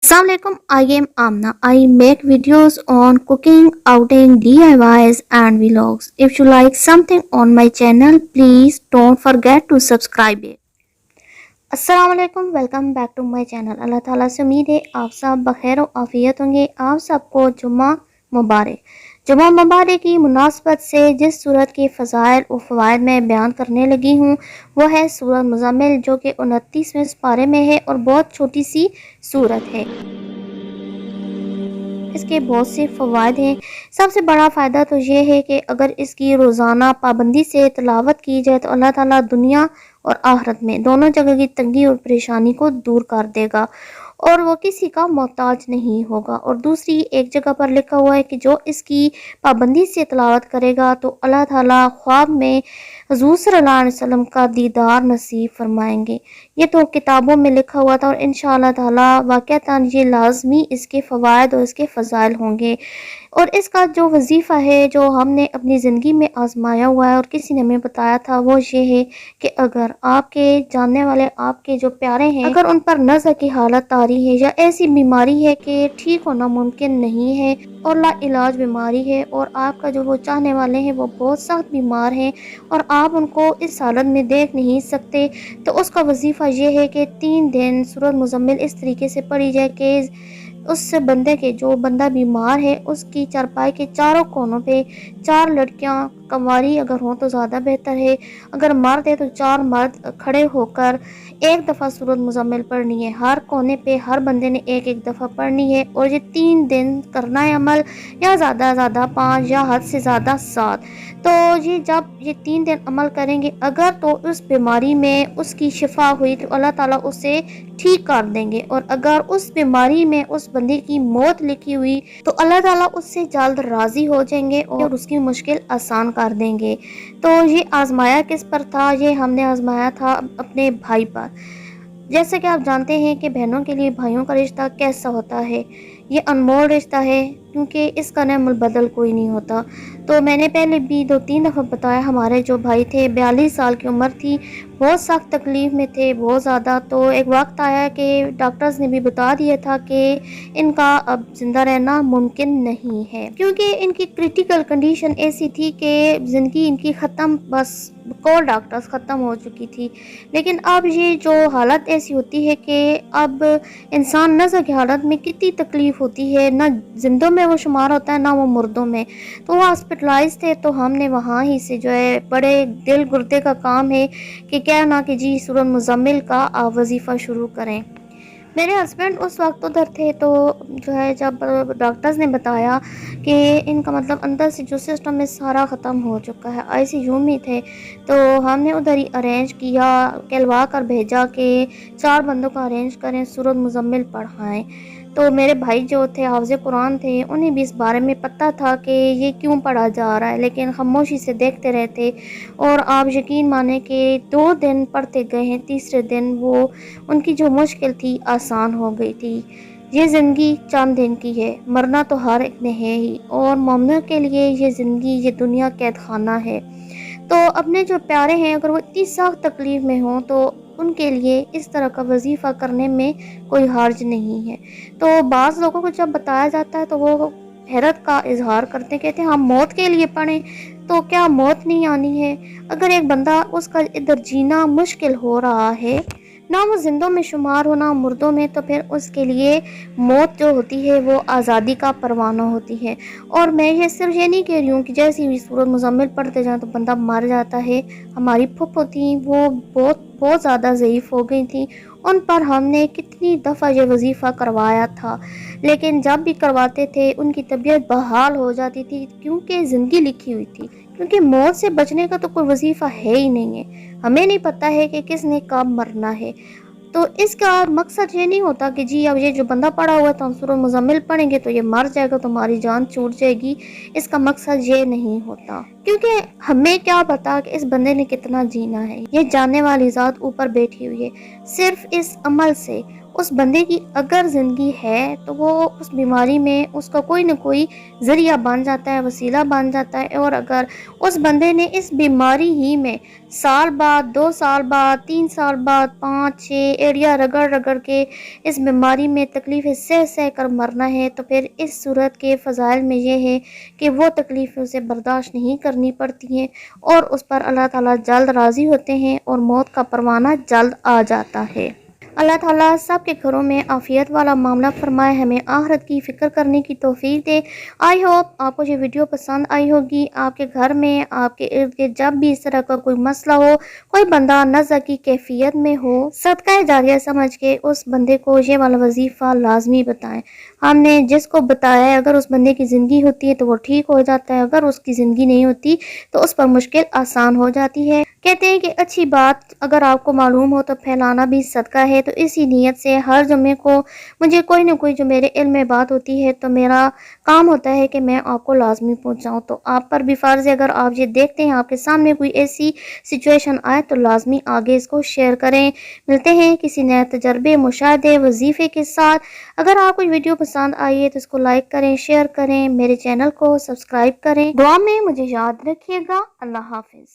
Assalamualaikum, I am Amna. I make videos on cooking, outing, DIYs and vlogs. If you like something on my channel, please don't forget to subscribe it. अस्सलामुअलैकुम, welcome back to my channel. अल्लाह ताला से उम्मीद है आप सब बखैर और आफियत होंगे। आप सबको जुम्मा मुबारक। जुम्मा मुबारक की मुनासबत से जिस सूरत के फ़ज़ाइल और फ़वाइद में बयान करने लगी हूँ वो है सूरत मुज़म्मिल, जो कि 29वें पारे में है और बहुत छोटी सी सूरत है। इसके बहुत से फ़वाइद हैं। सबसे बड़ा फ़ायदा तो ये है कि अगर इसकी रोज़ाना पाबंदी से तिलावत की जाए तो अल्लाह ताला दुनिया और आखिरत में दोनों जगह की तंगी और परेशानी को दूर कर देगा और वो किसी का मोहताज नहीं होगा। और दूसरी एक जगह पर लिखा हुआ है कि जो इसकी पाबंदी से तिलावत करेगा तो अल्लाह ताला ख्वाब में हुज़ूर सल्लल्लाहु अलैहि वसल्लम का दीदार नसीब फरमाएंगे। ये तो किताबों में लिखा हुआ था और इंशाअल्लाह ताला वाक़अतन ये लाजमी इसके फ़वाइद और इसके फ़ज़ाइल होंगे। और इसका जो वजीफ़ा है जो हमने अपनी ज़िंदगी में आजमाया हुआ है और किसी ने हमें बताया था वो ये है कि अगर आपके जानने वाले आपके जो प्यारे हैं, अगर उन पर नज़र की हालत आ रही है या ऐसी बीमारी है कि ठीक होना मुमकिन नहीं है और ला इलाज बीमारी है और आपका जो वो चाहने वाले हैं वो बहुत सख्त बीमार हैं और आप उनको इस हालत में देख नहीं सकते, तो उसका वजीफ़ा ये है कि 3 दिन सूरत मुज़म्मिल इस तरीके से पढ़ी जाए कि उस बंदे के जो बंदा बीमार है उसकी चारपाई के चारों कोनों पे 4 लड़कियां, कंवारी अगर हों तो ज़्यादा बेहतर है, अगर मर्द है तो 4 मर्द खड़े होकर एक दफ़ा सूरत मुज़म्मिल पढ़नी है। हर कोने पे हर बंदे ने एक एक दफ़ा पढ़नी है और ये 3 दिन करना है अमल, या ज़्यादा 5 या हद से ज़्यादा 7। तो ये जब ये 3 दिन अमल करेंगे अगर तो उस बीमारी में उसकी शिफा हुई तो अल्लाह ताला उसे ठीक कर देंगे, और अगर उस बीमारी में उस बंदे की मौत लिखी हुई तो अल्लाह ताला उससे जल्द राज़ी हो जाएंगे और उसकी मुश्किल आसान कर देंगे। तो ये आजमाया किस पर था? ये हमने आजमाया था अपने भाई पर। जैसे कि आप जानते हैं कि बहनों के लिए भाइयों का रिश्ता कैसा होता है, ये अनमोल रिश्ता है क्योंकि इसका न बदल कोई नहीं होता। तो मैंने पहले भी 2-3 दफ़ा बताया, हमारे जो भाई थे 42 साल की उम्र थी, बहुत सख्त तकलीफ़ में थे, बहुत ज़्यादा। तो एक वक्त आया कि डॉक्टर्स ने भी बता दिया था कि इनका अब ज़िंदा रहना मुमकिन नहीं है क्योंकि इनकी क्रिटिकल कंडीशन ऐसी थी कि ज़िंदगी इनकी ख़त्म, बस कॉल डॉक्टर्स ख़त्म हो चुकी थी। लेकिन अब ये जो हालत ऐसी होती है कि अब इंसान नज़र की हालत में कितनी तकलीफ़ होती है, ना जिंदों में वो शुमार होता है ना वो मुर्दों में। तो वो हॉस्पिटलाइज थे तो हमने वहाँ ही से जो है बड़े दिल गुर्दे का काम है कि क्या ना कि जी सूरत मुज़म्मिल का वजीफ़ा शुरू करें। मेरे हस्बैंड उस वक्त उधर थे तो जो है जब डॉक्टर्स ने बताया कि इनका मतलब अंदर से जो सिस्टम है सारा ख़त्म हो चुका है, आईसीयू में थे, तो हमने उधर ही अरेंज किया, कहलवा कर भेजा कि 4 बंदों को अरेंज करें, सूरत मुज़म्मिल पढ़ाएं। तो मेरे भाई जो थे हाफ़िज़ कुरान थे, उन्हें भी इस बारे में पता था कि ये क्यों पढ़ा जा रहा है, लेकिन खामोशी से देखते रहते। और आप यकीन माने कि 2 दिन पढ़ते गए हैं, तीसरे दिन वो उनकी जो मुश्किल थी आसान हो गई थी। ये ज़िंदगी चंद दिन की है, मरना तो हर एक ने है ही, और मोमिनों के लिए ये ज़िंदगी, ये दुनिया कैद खाना है। तो अपने जो प्यारे हैं अगर वो इतनी सख्त तकलीफ़ में हों तो उनके लिए इस तरह का वजीफ़ा करने में कोई हर्ज नहीं है। तो बाज़ लोगों को जब बताया जाता है तो वो हैरत का इजहार करते, कहते हैं हम मौत के लिए पढ़ें, तो क्या मौत नहीं आनी है? अगर एक बंदा उसका इधर जीना मुश्किल हो रहा है, ना वो जिंदों में शुमार हो ना मुर्दों में, तो फिर उसके लिए मौत जो होती है वो आज़ादी का परवाना होती है। और मैं ये सिर्फ ये नहीं कह रही हूँ कि जैसे भी सूरत मुज़म्मिल पढ़ते जाएं तो बंदा मर जाता है। हमारी फुप्पो थी, वो बहुत ज़्यादा ज़ईफ़ हो गई थी, उन पर हमने कितनी दफ़ा ये वजीफ़ा करवाया था, लेकिन जब भी करवाते थे उनकी तबीयत बहाल हो जाती थी क्योंकि ज़िंदगी लिखी हुई थी, क्योंकि मौत से बचने का तो कोई वजीफ़ा है ही नहीं है। हमें नहीं पता है कि किसने कब मरना है। तो इसका मकसद ये नहीं होता कि जी अब ये जो बंदा पड़ा हुआ है तो हम सूरत मुज़म्मिल पढ़ेंगे तो ये मर जाएगा तो हमारी जान छूट जाएगी। इसका मकसद ये नहीं होता, क्योंकि हमें क्या पता कि इस बंदे ने कितना जीना है। ये जानने वाली ज़ात ऊपर बैठी हुई है, सिर्फ इस अमल से اس بندے کی اگر زندگی ہے تو وہ اس بیماری میں اس کا کوئی نہ کوئی ذریعہ بن جاتا ہے، وسیلہ بن جاتا ہے۔ اور اگر اس بندے نے اس بیماری ہی میں سال بعد، 2 سال بعد، 3 سال بعد، 5 6 ایڑیا رگڑ رگڑ کے اس بیماری میں تکلیفیں سہ سہ کر مرنا ہے، تو پھر اس صورت کے فضائل میں یہ ہے کہ وہ تکلیفیں اسے برداشت نہیں کرنی پڑتی ہیں اور اس پر اللہ تعالیٰ جلد راضی ہوتے ہیں اور موت کا پروانہ جلد آ جاتا ہے۔ اللہ تعالیٰ سب کے گھروں میں عافیت والا معاملہ فرمائے، ہمیں آخرت کی فکر کرنے کی توفیق دے۔ آئی ہوپ آپ کو یہ ویڈیو پسند آئی ہوگی۔ آپ کے گھر میں، آپ کے ارد گرد جب بھی اس طرح کا کوئی مسئلہ ہو، کوئی بندہ نزع کی کیفیت میں ہو، صدقہ جاریہ سمجھ کے اس بندے کو یہ والا وظیفہ لازمی بتائیں۔ ہم نے جس کو بتایا ہے اگر اس بندے کی زندگی ہوتی ہے تو وہ ٹھیک ہو جاتا ہے، اگر اس کی زندگی نہیں ہوتی تو اس پر مشکل آسان ہو جاتی ہے۔ کہتے ہیں کہ اچھی بات اگر آپ کو معلوم ہو تو پھیلانا بھی صدقہ ہے، تو اسی نیت سے ہر جمعے کو مجھے کوئی نہ کوئی جو میرے علم میں بات ہوتی ہے تو میرا کام ہوتا ہے کہ میں آپ کو لازمی پہنچاؤں۔ تو آپ پر بھی فرض ہے، اگر آپ یہ دیکھتے ہیں آپ کے سامنے کوئی ایسی سچویشن آئے تو لازمی آگے اس کو شیئر کریں۔ ملتے ہیں کسی نئے تجربے، مشاہدے، وظیفے کے ساتھ۔ اگر آپ کو ویڈیو پسند آئی ہے تو اس کو لائک کریں، شیئر کریں، میرے چینل کو سبسکرائب کریں۔ دعا میں مجھے یاد رکھیے گا۔ اللہ حافظ۔